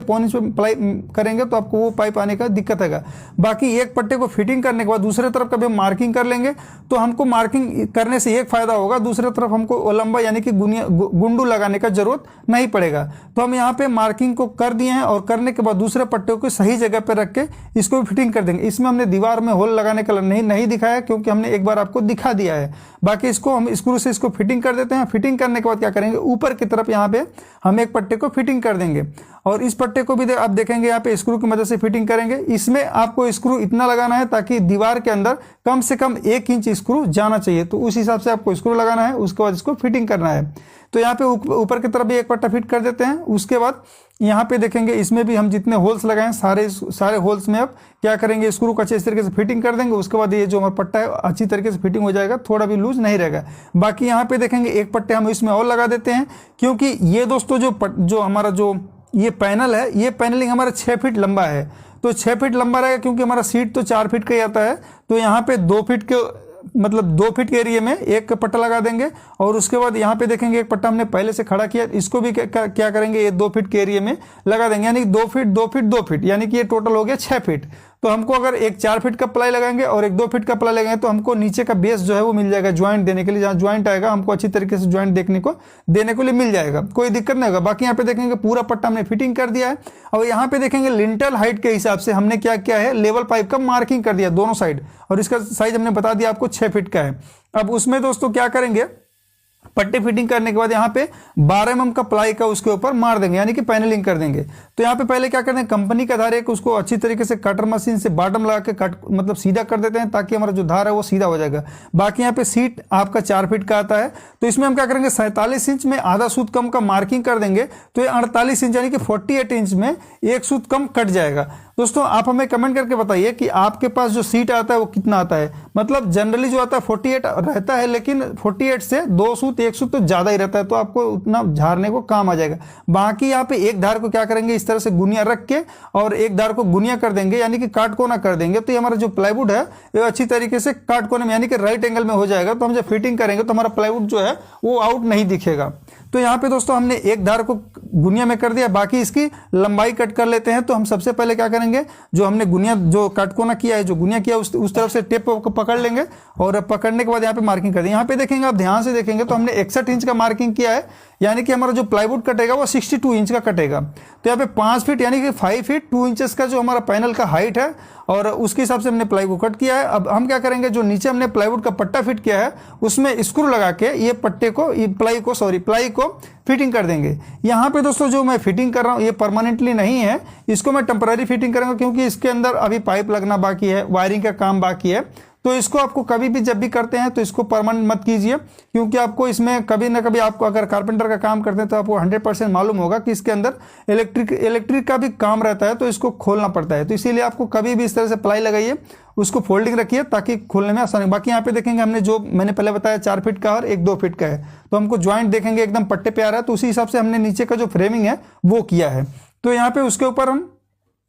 पौन इंच पे प्लाई करेंगे तो आपको वो पाइप आने का दिक्कत है। बाकी एक पट्टे को फिटिंग करने के बाद दूसरे तरफ कभी हम मार्किंग कर लेंगे तो हमको मार्किंग करने से एक फायदा होगा, दूसरे तरफ हमको लंबा यानी कि गुंडू लगाने का जरूरत नहीं पड़ेगा। तो हम यहाँ पे मार्किंग को कर दिए हैं और करने के बाद दूसरे पट्टे को सही जगह पे रख के इसको फिटिंग कर देंगे। इसमें हमने दीवार में होल लगाने का नहीं दिखाया क्योंकि हमने एक बार आपको दिखा दिया है। बाकी इसको हम स्क्रू से इसको फिटिंग कर देते हैं। फिटिंग करने के बाद क्या करेंगे, ऊपर की तरफ यहाँ पे हम एक पट्टे को फिटिंग कर देंगे और इस पट्टे को भी आप देखेंगे यहाँ पे स्क्रू की मदद से फिटिंग करेंगे। इसमें आपको स्क्रू इतना लगाना है ताकि दीवार के अंदर कम से कम 1 इंच स्क्रू जाना चाहिए, तो उस हिसाब से आपको स्क्रू लगाना है। उसके बाद इसको फिटिंग करना है। तो यहाँ पे ऊपर की तरफ भी एक पट्टा फिट कर देते हैं। उसके बाद यहाँ पे देखेंगे इसमें भी हम जितने होल्स लगाए सारे होल्स में अब क्या करेंगे, स्क्रू को अच्छे इस तरीके से फिटिंग कर देंगे। उसके बाद ये जो हमारा पट्टा है अच्छी तरीके से फिटिंग हो जाएगा, थोड़ा भी लूज नहीं रहेगा। बाकी यहाँ पे देखेंगे एक पट्टे हम इसमें और लगा देते हैं क्योंकि ये दोस्तों जो हमारा जो ये पैनल है, ये पैनलिंग हमारा 6 फीट लंबा है। तो 6 फीट लंबा रहेगा क्योंकि हमारा सीट तो 4 फीट का ही आता है। तो यहाँ पे 2 फीट के मतलब 2 फीट के एरिया में एक पट्टा लगा देंगे और उसके बाद यहाँ पे देखेंगे एक पट्टा हमने पहले से खड़ा किया, इसको भी क्या करेंगे, ये 2 फीट के एरिया में लगा देंगे। यानी 2 फीट 2 फीट 2 फीट यानी कि ये टोटल हो गया 6 फीट। तो हमको अगर एक 4 फीट का प्लाई लगाएंगे और एक 2 फीट का प्लाई लगाएंगे तो हमको नीचे का बेस जो है वो मिल जाएगा ज्वाइंट देने के लिए। जहाँ ज्वाइंट आएगा हमको अच्छी तरीके से ज्वाइंट देने को लिए मिल जाएगा, कोई दिक्कत नहीं होगा। बाकी यहाँ पे देखेंगे पूरा पट्टा हमने फिटिंग कर दिया है। और यहाँ पे देखेंगे लिंटल हाइट के हिसाब से हमने क्या किया है, लेवल पाइप का मार्किंग कर दिया दोनों साइड और इसका साइज हमने बता दिया आपको 6 फीट का है। अब उसमें दोस्तों क्या करेंगे, पट्टे फिटिंग करने के बाद यहाँ पे 12 mm का प्लाई का उसके ऊपर मार देंगे यानी कि पैनलिंग कर देंगे। तो यहाँ पे पहले क्या करते हैं, कंपनी का धार है कि उसको अच्छी तरीके से कटर मशीन से बॉटम लगा के कट मतलब सीधा कर देते हैं ताकि हमारा जो धार है वो सीधा हो जाएगा। बाकी यहाँ पे सीट आपका 4 फीट का आता है तो इसमें हम क्या करेंगे 47 इंच में आधा सूत कम का मार्किंग कर देंगे। तो ये 48 इंच यानी कि 48 इंच में 1 सूत कम कट जाएगा। दोस्तों आप हमें कमेंट करके बताइए कि आपके पास जो सीट आता है वो कितना आता है। मतलब जनरली जो आता है 48 रहता है, लेकिन 48 से 2 सूत 1 सूत तो ज्यादा ही रहता है, तो आपको उतना झाड़ने को काम आ जाएगा। बाकी यहाँ पे एक धार को क्या करेंगे, इस तरह से गुनिया रख के और एक धार को गुनिया कर देंगे यानी कि काट कोना कर देंगे। तो ये हमारा जो प्लाईवुड है ये अच्छी तरीके से काट कोने में यानी कि राइट एंगल में हो जाएगा। तो हम जब फिटिंग करेंगे तो हमारा प्लाईवुड जो है वो आउट नहीं दिखेगा। तो यहाँ पे दोस्तों हमने एक धार को गुनिया में कर दिया, बाकी इसकी लंबाई कट कर लेते हैं। तो हम सबसे पहले क्या करेंगे, जो हमने गुनिया जो काटकोना किया है, जो गुनिया किया उस तरफ से टेप को पकड़ लेंगे और पकड़ने के बाद यहाँ पे मार्किंग कर देंगे। यहाँ पे देखेंगे आप ध्यान से देखेंगे तो हमने 61 इंच का मार्किंग किया है यानी कि हमारा जो प्लाईवुड कटेगा वो 62 इंच का कटेगा। तो यहाँ पे 5 फीट यानी कि 5 फीट 2 इंचेस का जो हमारा पैनल का हाइट है और उसके हिसाब से हमने प्लाई को कट किया है। अब हम क्या करेंगे, जो नीचे हमने प्लाईवुड का पट्टा फिट किया है उसमें स्क्रू लगा के ये पट्टे को प्लाई को फिटिंग कर देंगे। यहाँ पे दोस्तों जो मैं फिटिंग कर रहा हूँ ये परमानेंटली नहीं है, इसको मैं टेम्पररी फिटिंग करूंगा क्योंकि इसके अंदर अभी पाइप लगना बाकी है, वायरिंग का काम बाकी है। तो इसको आपको कभी भी जब भी करते हैं तो इसको परमानेंट मत कीजिए क्योंकि आपको इसमें कभी ना कभी आपको अगर कारपेंटर का काम करते हैं तो आपको 100% मालूम होगा कि इसके अंदर इलेक्ट्रिक का भी काम रहता है, तो इसको खोलना पड़ता है। तो इसीलिए आपको कभी भी इस तरह से प्लाई लगाइए, उसको फोल्डिंग रखिए ताकि खोलने में आसानी। बाकी यहाँ पे देखेंगे हमने जो मैंने पहले बताया 4 फीट का और एक 2 फीट का है, तो हमको ज्वाइंट देखेंगे एकदम पट्टे पे आ रहा है, तो उसी हिसाब से हमने नीचे का जो फ्रेमिंग है वो किया है। तो यहाँ पे उसके ऊपर हम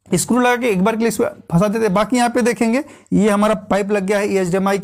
स्क्रू लगा के एक बार के लिए फंसा देते हैं। बाकी यहाँ पे देखेंगे ये हमारा पाइप लग गया है HDMI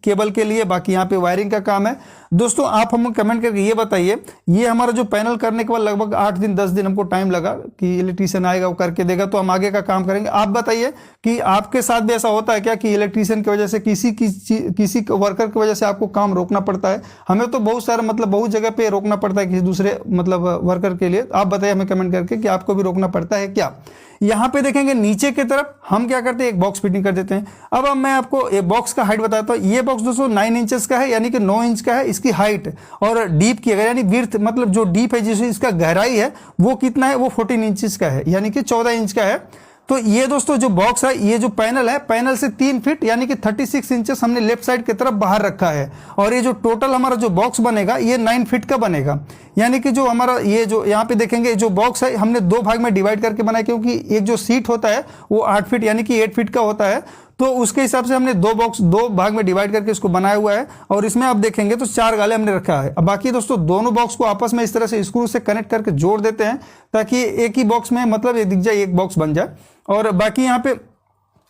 केबल के लिए। बाकी यहाँ पे वायरिंग का काम है। दोस्तों आप हमें कमेंट करके ये बताइए, ये हमारा जो पैनल करने के बाद लगभग 8 दिन 10 दिन हमको टाइम लगा कि इलेक्ट्रीशियन आएगा वो करके देगा, तो हम आगे का काम करेंगे। आप बताइए कि आपके साथ भी ऐसा होता है क्या कि इलेक्ट्रीशियन की वजह से किसी वर्कर की वजह से आपको काम रोकना पड़ता है? हमें तो बहुत सारा बहुत जगह पे रोकना पड़ता है किसी दूसरे वर्कर के लिए। आप बताइए हमें कमेंट करके कि आपको भी रोकना पड़ता है क्या। यहाँ पे देखेंगे नीचे की तरफ हम क्या करते हैं, एक बॉक्स फिटिंग कर देते हैं। अब मैं आपको एक बॉक्स का हाइट बताता हूँ। ये बॉक्स दोस्तों 9 इंचेस का है यानी कि 9 इंच का है इसकी हाइट, और डीप की अगर यानी विड्थ मतलब जो डीप है जिससे इसका गहराई है वो कितना है, वो 14 इंचेस का है यानी कि 14 इंच का है। तो ये दोस्तों जो बॉक्स है, ये जो पैनल है, पैनल से 3 फीट यानी कि 36 इंचेस हमने लेफ्ट साइड की तरफ बाहर रखा है, और ये जो टोटल हमारा जो बॉक्स बनेगा ये 9 फीट का बनेगा। यानी कि जो हमारा ये जो यहाँ पे देखेंगे जो बॉक्स है हमने 2 भाग में डिवाइड करके बनाया, क्योंकि एक जो सीट होता है वो 8 फीट यानी कि 8 फीट का होता है, तो उसके हिसाब से हमने 2 भाग में डिवाइड करके इसको बनाया हुआ है। और इसमें आप देखेंगे तो 4 गाले हमने रखा है। अब बाकी दोस्तों दोनों बॉक्स को आपस में इस तरह से स्क्रू से कनेक्ट करके जोड़ देते हैं ताकि एक ही बॉक्स में मतलब ये दिख जाए, एक बॉक्स बन जाए। और बाकी यहाँ पे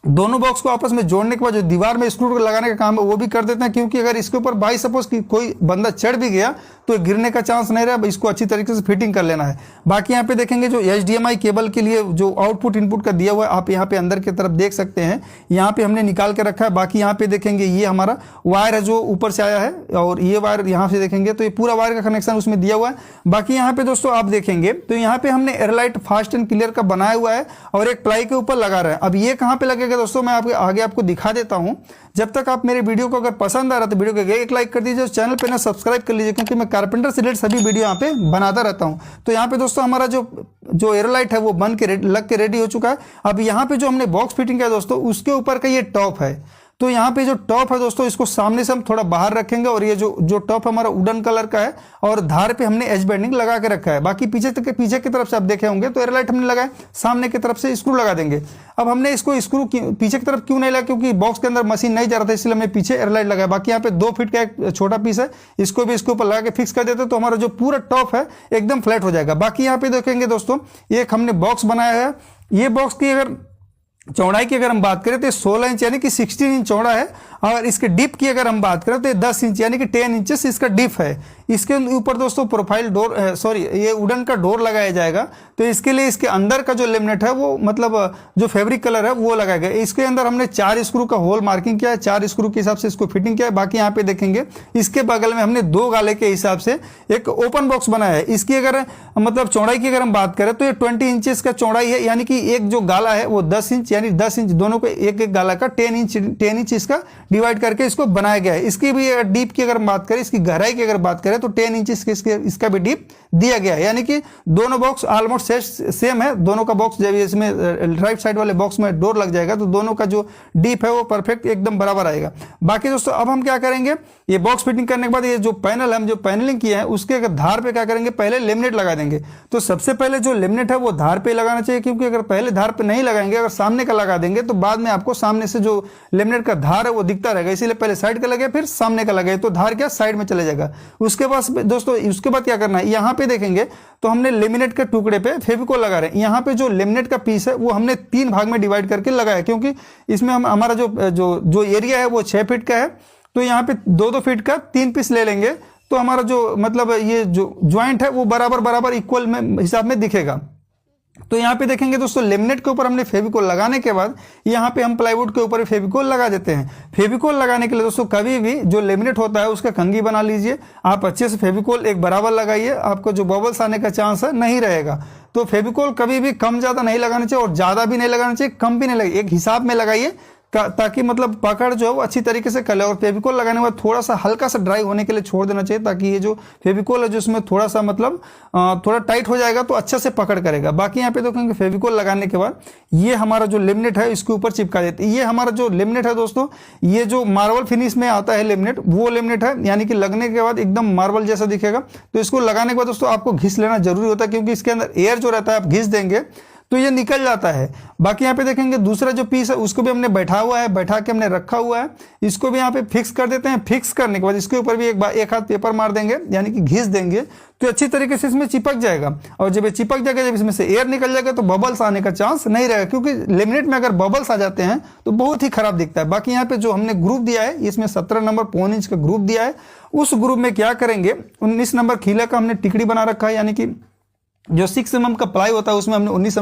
दोनों बॉक्स को आपस में जोड़ने के बाद जो दीवार में स्क्रू लगाने का काम है वो भी कर देते हैं, क्योंकि अगर इसके ऊपर बाई सपोज कि कोई बंदा चढ़ भी गया तो गिरने का चांस नहीं रहा। इसको अच्छी तरीके से फिटिंग कर लेना है। बाकी यहाँ पे देखेंगे जो HDMI केबल के लिए जो आउटपुट इनपुट का दिया हुआ है, आप यहाँ पे अंदर की तरफ देख सकते हैं, यहाँ पे हमने निकाल के रखा है। बाकी यहाँ पे देखेंगे ये हमारा वायर है जो ऊपर से आया है, और ये वायर यहाँ से देखेंगे तो ये पूरा वायर का कनेक्शन उसमें दिया हुआ है। बाकी यहाँ पे दोस्तों आप देखेंगे तो यहाँ पे हमने एयरलाइट फास्ट एंड क्लियर का बनाया हुआ है और एक प्लाई के ऊपर लगा रहा है। अब ये कहाँ पे लगेगा दोस्तों, मैं आपके आगे आपको दिखा देता हूं। जब तक आप मेरे वीडियो को अगर पसंद आ रहा है तो वीडियो को एक लाइक कर दीजिए, चैनल पे ना सब्सक्राइब कर लीजिए, क्योंकि मैं कारपेंटर से रिलेटेड सभी वीडियो यहाँ पे बनाता रहता हूं। तो यहाँ पे दोस्तों हमारा जो एयरलाइट है वो बन के लग के रेडी हो चुका है। अब यहाँ पे जो हमने बॉक्स फिटिंग किया दोस्तों, उसके ऊपर का ये टॉप है। तो यहाँ पे जो टॉप है दोस्तों, इसको सामने से हम थोड़ा बाहर रखेंगे, और ये जो टॉप हमारा वुडन कलर का है और धार पे हमने एज बैंडिंग लगा के रखा है। बाकी पीछे की तरफ से आप देखे होंगे तो एयरलाइट हमने लगाए, सामने की तरफ से स्क्रू लगा देंगे। अब हमने इसको स्क्रू पीछे की तरफ क्यों नहीं लगा, क्योंकि बॉक्स के अंदर मशीन नहीं जा रहा था, इसलिए हमने पीछे एयरलाइट लगाया। बाकी यहाँ पे 2 फीट का एक छोटा पीस है, इसको भी इसके ऊपर लगा के फिक्स कर देते तो हमारा जो पूरा टॉप है एकदम फ्लैट हो जाएगा। बाकी यहाँ पे देखेंगे दोस्तों, एक हमने बॉक्स बनाया है। ये बॉक्स की अगर चौड़ाई की अगर हम बात करें तो 16 इंच यानी कि 16 इंच चौड़ा है, और इसके डिप की अगर हम बात करें तो 10 इंच यानी कि 10 इंचेस इसका डिप है। इसके ऊपर दोस्तों प्रोफाइल डोर ये वुडन का डोर लगाया जाएगा। तो इसके लिए इसके अंदर का जो लेमिनेट है वो मतलब जो फैब्रिक कलर है वो लगाया गया। इसके अंदर हमने 4 स्क्रू का होल मार्किंग किया है, 4 स्क्रू के हिसाब से इसको फिटिंग किया है। बाकी यहाँ पे देखेंगे इसके बगल में हमने 2 गाले के हिसाब से एक ओपन बॉक्स बनाया है। इसकी अगर मतलब चौड़ाई की अगर हम बात करें तो ये 20 इंचेस का चौड़ाई है, यानी कि एक जो गाला है वो 10 इंच यानी 10 इंच दोनों को एक एक गाला का 10 इंच इसका डिवाइड करके इसको बनाया गया है। इसकी भी डीप की अगर हम बात करें, इसकी गहराई की अगर बात करें तो 10 इंच इसका भी डीप दिया गया है, यानी कि दोनों बॉक्स ऑलमोस्ट सेम है। दोनों का बॉक्स जब इसमें राइट साइड वाले बॉक्स में डोर लग जाएगा तो दोनों का जो डीप है वो परफेक्ट एकदम बराबर आएगा। बाकी दोस्तों अब हम क्या करेंगे, ये बॉक्स फिटिंग करने के बाद ये जो पैनल हम जो पैनलिंग किया है उसके धार पे क्या करेंगे, पहले लेमिनेट लगा देंगे। तो सबसे पहले जो लेमिनेट है वो धार पे लगाना चाहिए, क्योंकि अगर पहले धार पे नहीं लगाएंगे, अगर सामने का लगा देंगे तो बाद में आपको सामने से जो लेमिनेट का धार है वो दिखता रहेगा। इसीलिए पहले साइड का लगे फिर सामने का लगे तो धार क्या साइड में चले जाएगा। उसके बाद दोस्तों उसके बाद क्या करना है, यहाँ पे देखेंगे तो हमने लेमिनेट के टुकड़े पे फेविकोल लगा रहे हैं। यहाँ पे जो लेमिनेट का पीस है वो हमने 3 भाग में डिवाइड करके लगाया, क्योंकि इसमें हमारा जो एरिया है वो 6 फीट का है। तो यहाँ पे 2-2 फीट का 3 पीस ले लेंगे तो हमारा जो मतलब ये जो ज्वाइंट है वो बराबर इक्वल में हिसाब में दिखेगा। तो यहाँ पे देखेंगे दोस्तों लेमिनेट के ऊपर हमने फेविकोल लगाने के बाद यहाँ पे हम प्लाईवुड के ऊपर फेविकोल लगा देते हैं। फेविकोल लगाने के लिए दोस्तों कभी भी जो लेमिनेट होता है उसका कंघी बना लीजिए, आप अच्छे से फेविकोल एक बराबर लगाइए, आपको जो बबल्स आने का चांस है नहीं रहेगा। तो फेविकोल कभी भी कम ज्यादा नहीं लगाना चाहिए और ज्यादा भी नहीं लगाना चाहिए, कम भी नहीं लगाइए, एक हिसाब में लगाइए ताकि मतलब पकड़ जो है वो अच्छी तरीके से कर ले। और फेविकोल लगाने के बाद थोड़ा सा हल्का सा ड्राई होने के लिए छोड़ देना चाहिए, ताकि ये जो फेविकोल है जो इसमें थोड़ा सा मतलब थोड़ा टाइट हो जाएगा तो अच्छा से पकड़ करेगा। बाकी यहाँ पे देखेंगे फेविकोल लगाने के बाद ये हमारा जो लेमिनेट है इसके ऊपर चिपका देते हैं। ये हमारा जो लेमिनेट है दोस्तों, ये जो मार्बल फिनिश में आता है लेमिनेट, वो लेमिनेट है, यानी कि लगने के बाद एकदम मार्बल जैसा दिखेगा। तो इसको लगाने के बाद दोस्तों आपको घिस लेना जरूरी होता है, क्योंकि इसके अंदर एयर जो रहता है आप घिस देंगे तो ये निकल जाता है। बाकी यहाँ पे देखेंगे दूसरा जो पीस है उसको भी हमने बैठा के हमने रखा हुआ है, इसको भी यहाँ पे फिक्स कर देते हैं। फिक्स करने के बाद इसके ऊपर भी एक हाथ पेपर मार देंगे, यानी कि घिस देंगे तो अच्छी तरीके से इसमें चिपक जाएगा। और जब ये चिपक जाएगा, जब इसमें से एयर निकल जाएगा तो बबल्स आने का चांस नहीं रहेगा, क्योंकि लेमिनेट में अगर बबल्स आ जाते हैं तो बहुत ही खराब दिखता है। बाकी यहाँ पे जो हमने ग्रुप दिया है इसमें 17 नंबर पौन इंच का ग्रुप दिया है। उस ग्रुप में क्या करेंगे, 19 नंबर खीला का हमने टिकड़ी बना रखा है, यानी कि जो 6 mm का प्लाई होता है उसमें हमने 19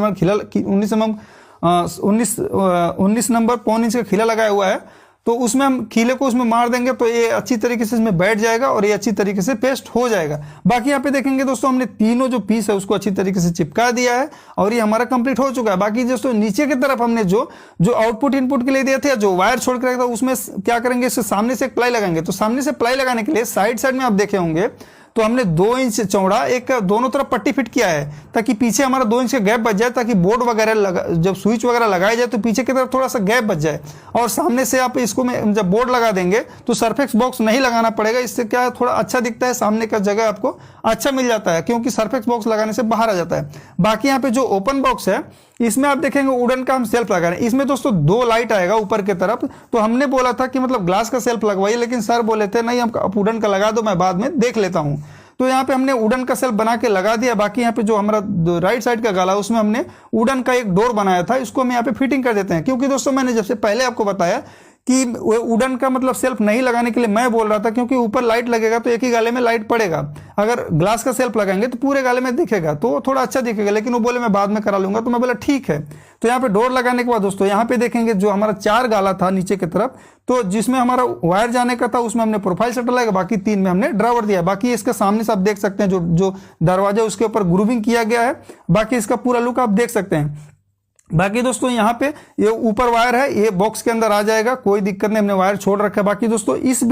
नंबर पौन इंच का खीला लगाया हुआ है। तो उसमें हम खीले को उसमें मार देंगे तो ये अच्छी तरीके से इसमें बैठ जाएगा और ये अच्छी तरीके से पेस्ट हो जाएगा। बाकी यहाँ पे देखेंगे दोस्तों हमने तीनों जो पीस है उसको अच्छी तरीके से चिपका दिया है और ये हमारा कंप्लीट हो चुका है। बाकी दोस्तों नीचे की तरफ हमने जो आउटपुट इनपुट के लिए दिए थे, जो वायर छोड़ कर था, उसमें क्या करेंगे, इससे सामने से एक प्लाई लगाएंगे। तो सामने से प्लाई लगाने के लिए साइड में आप देखे होंगे तो हमने 2 इंच चौड़ा एक दोनों तरफ पट्टी फिट किया है, ताकि पीछे हमारा 2 इंच का गैप बच जाए, ताकि बोर्ड वगैरह जब स्विच वगैरह लगाया जाए तो पीछे की तरफ थोड़ा सा गैप बच जाए। और सामने से आप इसको में जब बोर्ड लगा देंगे तो सरफेक्स बॉक्स नहीं लगाना पड़ेगा। इससे क्या है, थोड़ा अच्छा दिखता है, सामने का जगह आपको अच्छा मिल जाता है, क्योंकि सरफेक्स बॉक्स लगाने से बाहर आ जाता है। बाकी यहाँ पे जो ओपन बॉक्स है इसमें आप देखेंगे वुडन का हम सेल्फ लगा रहे हैं। इसमें दोस्तों 2 लाइट आएगा ऊपर की तरफ। तो हमने बोला था कि मतलब ग्लास का सेल्फ लगवाइए, लेकिन सर बोले थे नहीं, हम वुडन का लगा दो, मैं बाद में देख लेता हूँ। तो यहाँ पे हमने वुडन का सेल्फ बना के लगा दिया। बाकी यहाँ पे जो हमारा राइट साइड का गाला उसमें हमने वुडन का एक डोर बनाया था, इसको हम यहाँ पे फिटिंग कर देते हैं। क्योंकि दोस्तों मैंने जब से पहले आपको बताया कि वुडन का मतलब सेल्फ नहीं लगाने के लिए मैं बोल रहा था, क्योंकि ऊपर लाइट लगेगा तो एक ही गाले में लाइट पड़ेगा। अगर ग्लास का सेल्फ लगाएंगे तो पूरे गाले में दिखेगा, तो थोड़ा अच्छा दिखेगा। लेकिन वो बोले मैं बाद में करा लूंगा, तो मैं बोला ठीक है। तो यहाँ पे डोर लगाने के बाद दोस्तों यहाँ पे देखेंगे जो हमारा 4 गाला था नीचे की तरफ, तो जिसमें हमारा वायर जाने का था उसमें हमने प्रोफाइल शटर लगाया, बाकी 3 में हमने ड्रावर दिया। बाकी इसके सामने से आप देख सकते हैं जो दरवाजा उसके ऊपर ग्रूविंग किया गया है। बाकी इसका पूरा लुक आप देख सकते हैं। बाकी दोस्तों यहाँ पे ये ऊपर वायर है, ये बॉक्स के अंदर आ जाएगा, कोई दिक्कत नहीं, हमने वायर छोड़ रखा है। बाकी दोस्तों इस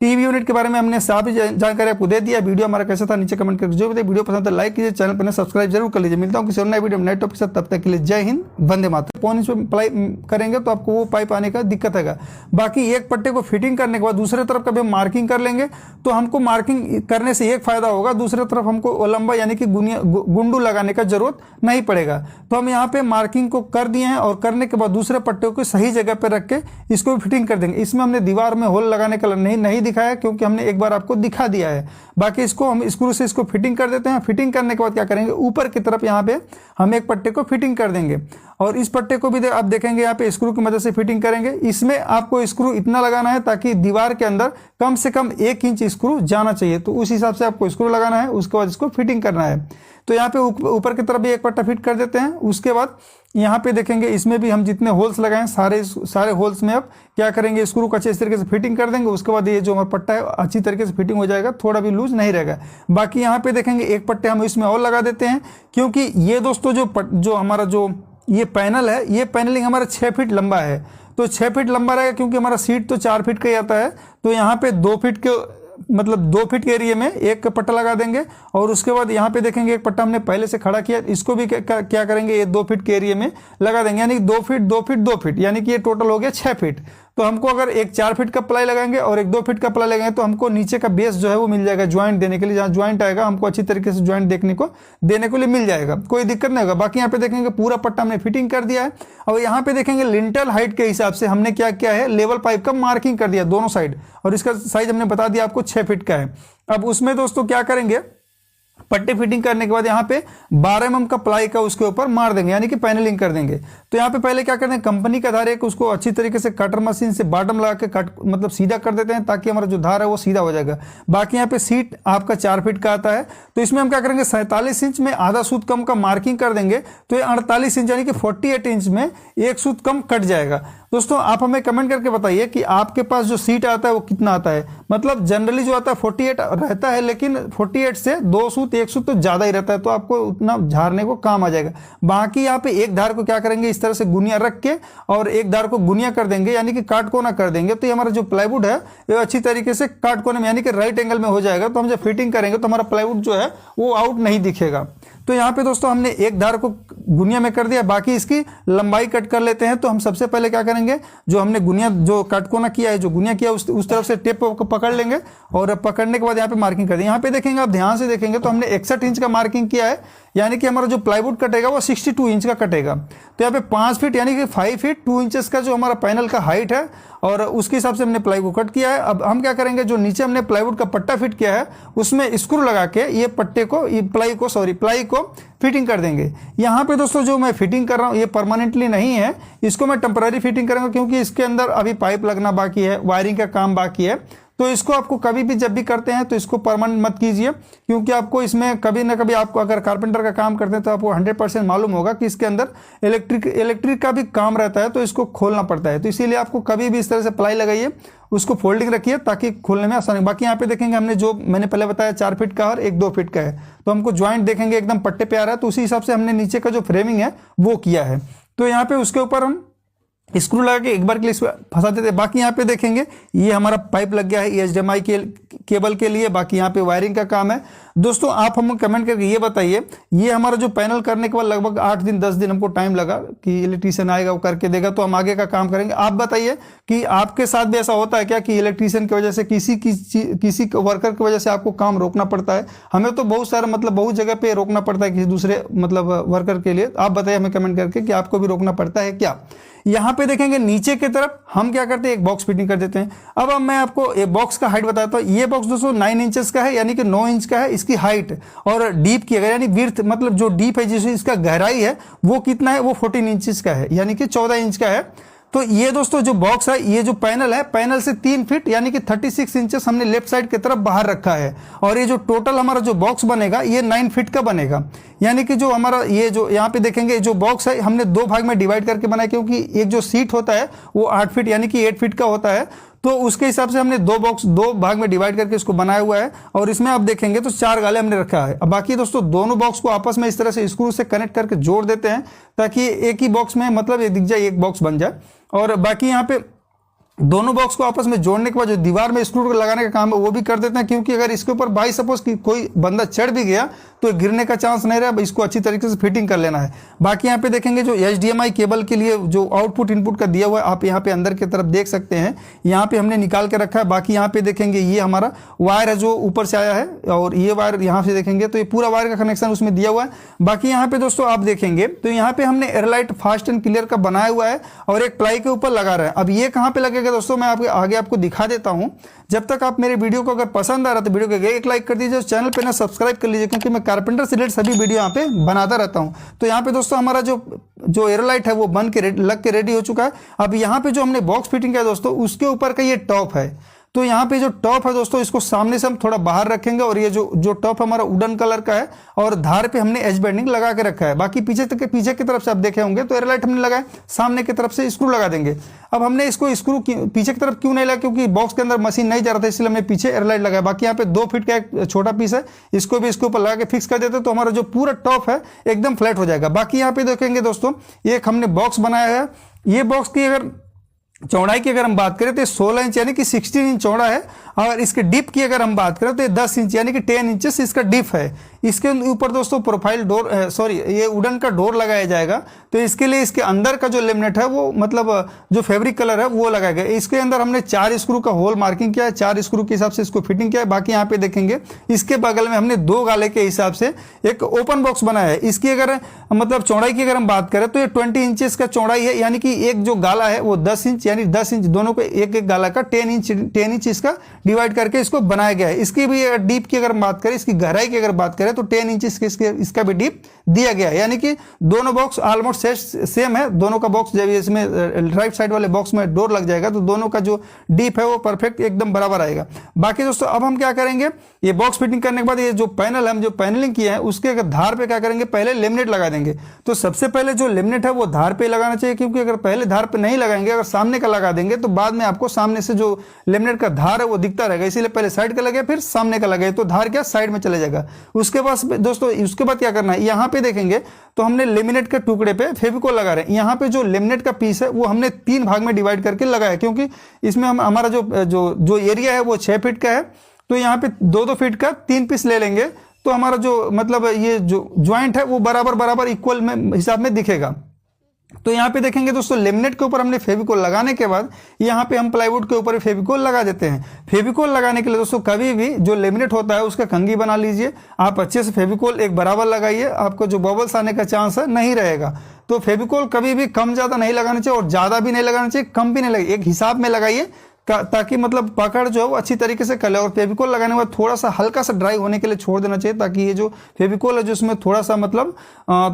टीवी यूनिट के बारे में हमने सारी जानकारी आपको दे दिया। वीडियो हमारा कैसा था नीचे कमेंट करके जो बताइए। वीडियो पसंद है लाइक कीजिए, चैनल पर सब्सक्राइब जरूर कर लीजिए। मिलता हूँ किसी और नए वीडियो में नए टॉपिक के साथ, तब तक के लिए जय हिंद, वंदे मातरम। 5 इंच में प्लाई करेंगे तो आपको वो पाइप आने का दिक्कत है। बाकी एक पट्टे को फिटिंग करने के बाद दूसरे तरफ कभी मार्किंग कर लेंगे तो हमको मार्किंग करने से एक फायदा होगा, दूसरे तरफ हमको लंबा यानी कि गुंडू लगाने का जरूरत नहीं पड़ेगा। तो हम यहाँ पे मार्किंग को कर दिए हैं और करने के बाद दूसरे पट्टे को सही जगह पे रख के इसको भी फिटिंग कर देंगे। इसमें हमने दीवार में होल लगाने का नहीं दिखाया, क्योंकि हमने एक बार आपको दिखा दिया है। बाकी इसको हम स्क्रू से इसको फिटिंग कर देते हैं। फिटिंग करने के बाद क्या करेंगे, ऊपर की तरफ यहाँ पे हम एक पट्टे को फिटिंग कर देंगे और इस पट्टे को भी आप देखेंगे यहाँ पे स्क्रू की मदद से फिटिंग करेंगे। इसमें आपको स्क्रू इतना लगाना है ताकि दीवार के अंदर कम से कम 1 इंच स्क्रू जाना चाहिए, तो उस हिसाब से आपको स्क्रू लगाना है। उसके बाद इसको फिटिंग करना है। तो यहाँ पे ऊपर की तरफ भी एक पट्टा फिट कर देते हैं। उसके बाद यहाँ पे देखेंगे इसमें भी हम जितने होल्स लगाएं सारे होल्स में अब क्या करेंगे, स्क्रू को अच्छे तरीके से फिटिंग कर देंगे। उसके बाद ये जो हमारा पट्टा है अच्छी तरीके से फिटिंग हो जाएगा, थोड़ा भी लूज नहीं रहेगा। बाकी यहाँ पे देखेंगे एक पट्टे हम इसमें और लगा देते हैं, क्योंकि ये दोस्तों जो हमारा जो ये पैनल है, ये पैनलिंग हमारा 6 फीट लंबा है। तो 6 फीट लंबा रहेगा, क्योंकि हमारा सीट तो 4 फीट का ही आता है। तो यहाँ पे 2 फीट के मतलब 2 फीट के एरिया में एक पट्टा लगा देंगे। और उसके बाद यहाँ पे देखेंगे एक पट्टा हमने पहले से खड़ा किया, इसको भी क्या करेंगे, ये 2 फीट के एरिया में लगा देंगे। यानी 2 फीट 2 फीट 2 फीट, यानी कि ये टोटल हो गया 6 फीट। तो हमको अगर एक 4 फीट का प्लाई लगाएंगे और एक 2 फीट का प्लाई लगाएंगे तो हमको नीचे का बेस जो है वो मिल जाएगा ज्वाइंट देने के लिए। जहाँ ज्वाइंट आएगा हमको अच्छी तरीके से ज्वाइंट देने को लिए मिल जाएगा, कोई दिक्कत नहीं होगा। बाकी यहाँ पे देखेंगे पूरा पट्टा हमने फिटिंग कर दिया है। और यहाँ पे देखेंगे लिंटल हाइट के हिसाब से हमने क्या किया है, लेवल पाइप का मार्किंग कर दिया दोनों साइड, और इसका साइज हमने बता दिया आपको 6 फीट का है। अब उसमें दोस्तों क्या करेंगे, पट्टे फिटिंग करने के बाद यहाँ पे 12 mm का प्लाई का उसके ऊपर मार देंगे, यानी कि पैनलिंग कर देंगे। तो यहाँ पे पहले क्या करते हैं, कंपनी का धार है उसको अच्छी तरीके से कटर मशीन से बॉटम लगा के कट मतलब सीधा कर देते हैं, ताकि हमारा जो धार है वो सीधा हो जाएगा। बाकी यहाँ पे सीट आपका 4 फीट का आता है, तो इसमें हम क्या करेंगे 47 इंच में आधा सूत कम का मार्किंग कर देंगे। तो ये 48 इंच यानी कि 48 इंच में 1 सूत कम कट जाएगा। दोस्तों आप हमें कमेंट करके बताइए कि आपके पास जो सीट आता है वो कितना आता है। मतलब जनरली जो आता है 48 रहता है, लेकिन 48 से 2 सूत 1 सूत तो ज्यादा ही रहता है, तो आपको उतना झाड़ने को काम आ जाएगा। बाकी यहाँ पे एक धार को क्या करेंगे, इस तरह से गुनिया रख के और एक धार को गुनिया कर देंगे, यानी कि काट कोना कर देंगे। तो ये हमारा जो प्लाईवुड है ये अच्छी तरीके से काट कोने में यानी कि राइट एंगल में हो जाएगा। तो हम जब फिटिंग करेंगे तो हमारा प्लाईवुड जो है वो आउट नहीं दिखेगा। तो यहाँ पे दोस्तों हमने एक धार को गुनिया में कर दिया, बाकी इसकी लंबाई कट कर लेते हैं। तो हम सबसे पहले क्या करेंगे, जो हमने गुनिया जो कटकोना किया है, जो गुनिया किया उस तरफ से टेप को पकड़ लेंगे और पकड़ने के बाद यहाँ पे मार्किंग कर देंगे। यहाँ पे देखेंगे आप ध्यान से देखेंगे तो हमने 61 इंच का मार्किंग किया है, यानी कि हमारा जो प्लाईवुड कटेगा वो 62 इंच का कटेगा। तो यहाँ पे 5 फीट यानी कि 5 फीट 2 इंचेस का जो हमारा पैनल का हाइट है और उसके हिसाब से हमने प्लाई को कट किया है। अब हम क्या करेंगे, जो नीचे हमने प्लाईवुड का पट्टा फिट किया है उसमें स्क्रू लगा के ये पट्टे को प्लाई को फिटिंग कर देंगे। यहाँ पे दोस्तों जो मैं फिटिंग कर रहा हूँ ये परमानेंटली नहीं है, इसको मैं टेम्पररी फिटिंग करूंगा, क्योंकि इसके अंदर अभी पाइप लगना बाकी है, वायरिंग का काम बाकी है। तो इसको आपको कभी भी जब भी करते हैं तो इसको परमानेंट मत कीजिए, क्योंकि आपको इसमें कभी ना कभी आपको अगर कारपेंटर का काम करते हैं तो आपको 100% मालूम होगा कि इसके अंदर इलेक्ट्रिक का भी काम रहता है, तो इसको खोलना पड़ता है। तो इसीलिए आपको कभी भी इस तरह से प्लाई लगाइए, उसको फोल्डिंग रखिए ताकि खोलने में आसानी। बाकी यहाँ पे देखेंगे हमने जो मैंने पहले बताया 4 फीट का और एक 2 फीट का है, तो हमको ज्वाइंट देखेंगे एकदम पट्टे पे आ रहा है, तो उसी हिसाब से हमने नीचे का जो फ्रेमिंग है वो किया है। तो यहाँ पे उसके ऊपर हम स्क्रू लगा के एक बार के लिए फंसा देते हैं। बाकी यहाँ पे देखेंगे ये हमारा पाइप लग गया है HDMI के केबल के लिए। बाकी यहाँ पे वायरिंग का काम है। दोस्तों आप हमें कमेंट करके ये बताइए, ये हमारा जो पैनल करने के बाद लगभग 8 दिन 10 दिन हमको टाइम लगा कि इलेक्ट्रीशियन आएगा वो करके देगा, तो हम आगे का काम करेंगे। आप बताइए कि आपके साथ भी ऐसा होता है क्या कि इलेक्ट्रीशियन की वजह से किसी वर्कर की वजह से आपको काम रोकना पड़ता है? हमें तो बहुत सारा बहुत जगह पे रोकना पड़ता है किसी दूसरे वर्कर के लिए। आप बताइए हमें कमेंट करके कि आपको भी रोकना पड़ता है क्या। यहाँ पे देखेंगे नीचे की तरफ हम क्या करते हैं, एक बॉक्स फिटिंग कर देते हैं। अब मैं आपको एक बॉक्स का हाइट बताता हूँ। ये बॉक्स दोस्तों 9 इंचेस का है, यानी कि 9 इंच का है इसकी हाइट, और डीप की अगर यानी विड्थ मतलब जो डीप है जिसमें इसका गहराई है वो कितना है, वो 14 इंचेस का है, यानी कि 14 इंच का है। तो ये दोस्तों जो बॉक्स है, ये जो पैनल है, पैनल से 3 फीट यानी कि 36 इंचेस हमने लेफ्ट साइड की तरफ बाहर रखा है, और ये जो टोटल हमारा जो बॉक्स बनेगा ये 9 फीट का बनेगा। यानी कि जो हमारा ये जो यहाँ पे देखेंगे जो बॉक्स है हमने 2 भाग में डिवाइड करके बनाया, क्योंकि एक जो सीट होता है वो 8 फीट यानी कि 8 फीट का होता है, तो उसके हिसाब से हमने 2 भाग में डिवाइड करके इसको बनाया हुआ है। और इसमें आप देखेंगे तो 4 गाले हमने रखा है। अब बाकी दोस्तों दोनों बॉक्स को आपस में इस तरह से स्क्रू से कनेक्ट करके जोड़ देते हैं, ताकि एक ही बॉक्स में मतलब ये दिख जाए, एक बॉक्स बन जाए। और बाकी यहाँ पे दोनों बॉक्स को आपस में जोड़ने के बाद जो दीवार में स्क्रू लगाने का काम है वो भी कर देते हैं, क्योंकि अगर इसके ऊपर बाई सपोज कि कोई बंदा चढ़ भी गया तो गिरने का चांस नहीं रहा, इसको अच्छी तरीके से फिटिंग कर लेना है। बाकी यहाँ पे देखेंगे जो HDMI केबल के लिए जो आउटपुट इनपुट का दिया हुआ है, आप यहाँ पे अंदर की तरफ देख सकते हैं, यहाँ पे हमने निकाल के रखा है। बाकी यहाँ पे देखेंगे ये हमारा वायर है जो ऊपर से आया है, और ये वायर यहाँ से देखेंगे तो ये पूरा वायर का कनेक्शन उसमें दिया हुआ है। बाकी यहाँ पे दोस्तों आप देखेंगे तो यहाँ पे हमने एयरलाइट फास्ट एंड क्लियर का बनाया हुआ है, और एक प्लाई के ऊपर लगा रहा है। अब ये कहाँ पे लगेगा दोस्तों, मैं आगे आपको दिखा देता हूँ। जब तक आप मेरे वीडियो को अगर पसंद आ रहा है तो वीडियो को एक लाइक कर दीजिए, चैनल पे ना सब्सक्राइब कर लीजिए, क्योंकि मैं कारपेंटर से रिलेटेड सभी वीडियो यहाँ पे बनाता रहता हूँ। तो यहाँ पे दोस्तों हमारा जो एयरलाइट है वो बन के लग के रेडी हो चुका है। अब यहाँ पे जो हमने बॉक्स फिटिंग किया दोस्तों, उसके ऊपर का ये टॉप है। तो यहाँ पे जो टॉप है दोस्तों, इसको सामने से हम थोड़ा बाहर रखेंगे, और ये जो टॉप हमारा वुडन कलर का है, और धार पे हमने एज बैंडिंग लगा के रखा है। बाकी पीछे की तरफ से आप देखे होंगे तो एयरलाइट हमने लगाया, सामने की तरफ से स्क्रू लगा देंगे। अब हमने इसको स्क्रू पीछे की तरफ क्यों नहीं लगा, क्योंकि बॉक्स के अंदर मशीन नहीं जा रहा था, इसलिए हमने पीछे एयरलाइट लगाया। बाकी यहाँ पे 2 फीट का एक छोटा पीस है, इसको भी इसके ऊपर लगा के फिक्स कर देते तो हमारा जो पूरा टॉप है एकदम फ्लैट हो जाएगा। बाकी यहाँ पे देखेंगे दोस्तों, एक हमने बॉक्स बनाया है। ये बॉक्स की अगर चौड़ाई की अगर हम बात करें तो 16 इंच यानी कि 16 इंच चौड़ा है, और इसके डिप की अगर हम बात करें तो ये 10 इंच यानी कि 10 इंचेस इसका डिप है। इसके ऊपर दोस्तों प्रोफाइल डोर ये वुडन का डोर लगाया जाएगा। तो इसके लिए इसके अंदर का जो लेमिनेट है वो मतलब जो फैब्रिक कलर है वो लगाया गया। इसके अंदर हमने 4 स्क्रू का होल मार्किंग किया है, 4 स्क्रू के हिसाब से इसको फिटिंग किया है। बाकी यहाँ पे देखेंगे इसके बगल में हमने 2 गाले के हिसाब से एक ओपन बॉक्स बनाया है। इसकी अगर मतलब चौड़ाई की अगर हम बात करें तो ये 20 इंचेस का चौड़ाई है, यानी कि एक जो गाला है वो 10 इंच यानी 10 इंच दोनों को एक गाला का 10 इंच इसका डिवाइड करके इसको बनाया गया है। इसकी भी डीप की अगर बात करें, इसकी गहराई की अगर बात करें तो 10 इंच इसका भी डीप दिया गया है, यानी कि दोनों बॉक्स ऑलमोस्ट सेम है। दोनों का बॉक्स जब इसमें राइट साइड वाले बॉक्स में डोर लग जाएगा तो दोनों का जो डीप है वो परफेक्ट एकदम बराबर आएगा। बाकी दोस्तों अब हम क्या करेंगे, ये बॉक्स फिटिंग करने के बाद ये जो पैनल हम जो पैनलिंग किया है उसके अगर धार पे क्या करेंगे, पहले लेमिनेट लगा देंगे। तो सबसे पहले जो लेमिनेट है वो धार पे लगाना चाहिए, क्योंकि अगर पहले धार पे नहीं लगाएंगे, अगर सामने का लगा देंगे तो बाद में आपको सामने से जो लेमिनेट का धार है वो दिखता रहेगा। इसीलिए पहले साइड का लगे फिर सामने का लगे, तो धार क्या साइड में चले जाएगा। उसके बाद दोस्तों उसके बाद क्या करना है, यहाँ पे देखेंगे तो हमने लेमिनेट के टुकड़े पे फेविकोल लगा रहे हैं। यहाँ पे जो लेमिनेट का पीस है वो हमने 3 भाग में डिवाइड करके लगाया, क्योंकि इसमें हमारा जो एरिया है वो 6 फीट का है। तो यहाँ पे 2-2 फीट का 3 पीस ले लेंगे, तो हमारा जो मतलब ये जो ज्वाइंट है वो बराबर इक्वल में हिसाब में दिखेगा। तो यहाँ पे देखेंगे दोस्तों लेमिनेट के ऊपर हमने फेविकोल लगाने के बाद यहाँ पे हम प्लाईवुड के ऊपर फेविकोल लगा देते हैं। फेविकोल लगाने के लिए दोस्तों कभी भी जो लेमिनेट होता है उसका कंघी बना लीजिए, आप अच्छे से फेविकोल एक बराबर लगाइए, आपको जो बबल्स आने का चांस है नहीं रहेगा। तो फेविकोल कभी भी कम ज्यादा नहीं लगाना चाहिए, और ज्यादा भी नहीं लगाना चाहिए, कम भी नहीं लगाइए, एक हिसाब में लगाइए, ताकि मतलब पकड़ जो है वो अच्छी तरीके से कर ले। और फेविकोल लगाने के बाद थोड़ा सा हल्का सा ड्राई होने के लिए छोड़ देना चाहिए, ताकि ये जो फेविकोल है जो उसमें थोड़ा सा मतलब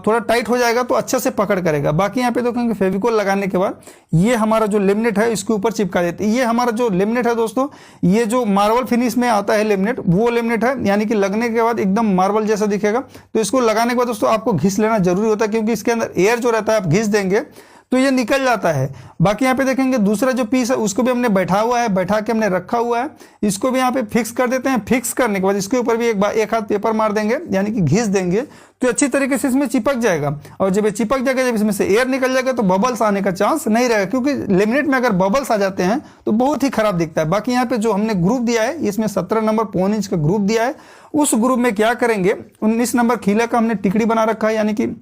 थोड़ा टाइट हो जाएगा तो अच्छा से पकड़ करेगा। बाकी यहाँ पे देखेंगे फेविकोल लगाने के बाद ये हमारा जो लेमिनेट है इसके ऊपर चिपका देते हैं। ये हमारा जो लेमिनेट है दोस्तों, ये जो मार्बल फिनिश में आता है लेमिनेट, वो लेमिनेट है, यानी कि लगने के बाद एकदम मार्बल जैसा दिखेगा। तो इसको लगाने के बाद दोस्तों आपको घिस लेना जरूरी होता है, क्योंकि इसके अंदर एयर जो रहता है आप घिस देंगे तो ये निकल जाता है। बाकी यहाँ पे देखेंगे दूसरा जो पीस है उसको भी हमने बैठा के हमने रखा हुआ है, इसको भी यहाँ पे फिक्स कर देते हैं। फिक्स करने के बाद इसके ऊपर भी एक हाथ पेपर मार देंगे, यानी कि घिस देंगे, तो अच्छी तरीके से इसमें चिपक जाएगा। और जब ये चिपक जाएगा, जब इसमें से एयर निकल जाएगा तो बबल्स आने का चांस नहीं रहेगा, क्योंकि लेमिनेट में अगर बबल्स आ जाते हैं तो बहुत ही खराब दिखता है। बाकी यहाँ पे जो हमने ग्रुप दिया है, इसमें 17 नंबर पौन इंच का ग्रुप दिया है। उस ग्रुप में क्या करेंगे, 19 नंबर खीला का हमने टिकड़ी बना रखा है, यानी कि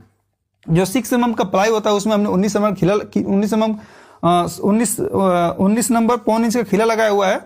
जो 6 mm का प्लाई होता है उसमें हमने 19 नंबर पौन इंच का खीला लगाया हुआ है।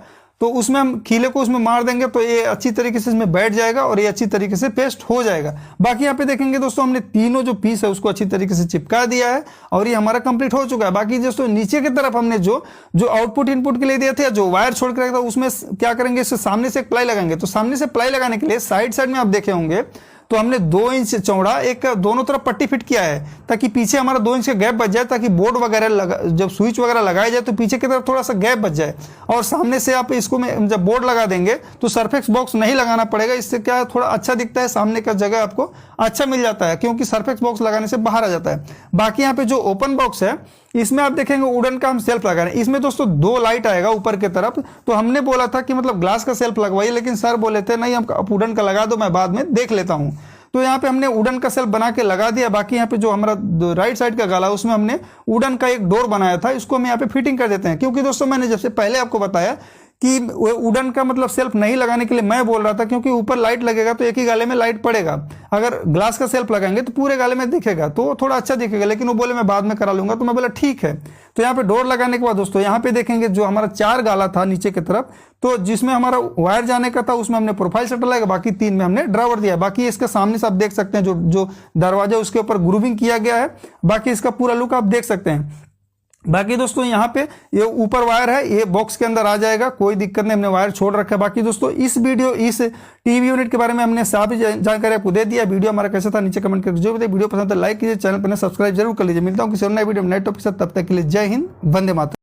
तो उसमें हम खीले को उसमें मार देंगे तो ये अच्छी तरीके से इसमें बैठ जाएगा और ये अच्छी तरीके से पेस्ट हो जाएगा। बाकी यहाँ पे देखेंगे दोस्तों हमने तीनों जो पीस है उसको अच्छी तरीके से चिपका दिया है और ये हमारा कंप्लीट हो चुका है। बाकी दोस्तों नीचे की तरफ हमने जो आउटपुट इनपुट के लिए दिए थे, जो वायर छोड़ कर रखा था, उसमें क्या करेंगे, इससे सामने से एक प्लाई लगाएंगे। तो सामने से प्लाई लगाने के लिए साइड साइड में आप देखे होंगे तो हमने 2 इंच चौड़ा एक दोनों तरफ पट्टी फिट किया है ताकि पीछे हमारा 2 इंच का गैप बच जाए, ताकि बोर्ड वगैरह जब स्विच वगैरह लगाया जाए तो पीछे की तरफ थोड़ा सा गैप बच जाए। और सामने से आप इसको में जब बोर्ड लगा देंगे तो सरफेक्स बॉक्स नहीं लगाना पड़ेगा। इससे क्या थोड़ा अच्छा दिखता है, सामने का जगह आपको अच्छा मिल जाता है क्योंकि सरफेक्स बॉक्स लगाने से बाहर आ जाता है। बाकी यहाँ पे जो ओपन बॉक्स है इसमें आप देखेंगे वुडन का हम सेल्फ लगा रहे हैं। इसमें दोस्तों 2 लाइट आएगा ऊपर की तरफ। तो हमने बोला था कि मतलब ग्लास का सेल्फ लगवाइए, लेकिन सर बोले थे नहीं, हम वुडन का लगा दो, मैं बाद में देख लेता हूं। तो यहाँ पे हमने वुडन का सेल्फ बना के लगा दिया। बाकी यहाँ पे जो हमारा राइट साइड का गाला उसमें हमने वुडन का एक डोर बनाया था, इसको हम यहाँ पे फिटिंग कर देते हैं। क्योंकि दोस्तों मैंने जब से पहले आपको बताया कि वुडन का मतलब सेल्फ नहीं लगाने के लिए मैं बोल रहा था, क्योंकि ऊपर लाइट लगेगा तो एक ही गाले में लाइट पड़ेगा। अगर ग्लास का सेल्फ लगाएंगे तो पूरे गाले में दिखेगा तो थोड़ा अच्छा दिखेगा, लेकिन वो बोले मैं बाद में करा लूंगा। तो मैं बोला ठीक है। तो यहाँ पे डोर लगाने के बाद दोस्तों यहाँ पे देखेंगे जो हमारा 4 गाला था नीचे की तरफ, तो जिसमें हमारा वायर जाने का था उसमें हमने प्रोफाइल शटर लगाया, बाकी 3 में हमने ड्राइवर दिया। बाकी इसके सामने से आप देख सकते हैं जो दरवाजा उसके ऊपर ग्रूविंग किया गया है। बाकी इसका पूरा लुक आप देख सकते हैं। बाकी दोस्तों यहाँ पे ये ऊपर वायर है, ये बॉक्स के अंदर आ जाएगा, कोई दिक्कत नहीं, हमने वायर छोड़ रखा है। बाकी दोस्तों इस टीवी यूनिट के बारे में हमने सारी जानकारी आपको दे दिया। वीडियो हमारा कैसा था नीचे कमेंट करके जो बताइए। वीडियो पसंद है लाइक कीजिए, चैनल पर सब्सक्राइब जरूर कर लीजिए। मिलता हूँ किसी और नए वीडियो में नए टॉपिक के साथ, तब तक के लिए जय हिंद, वंदे मातरम।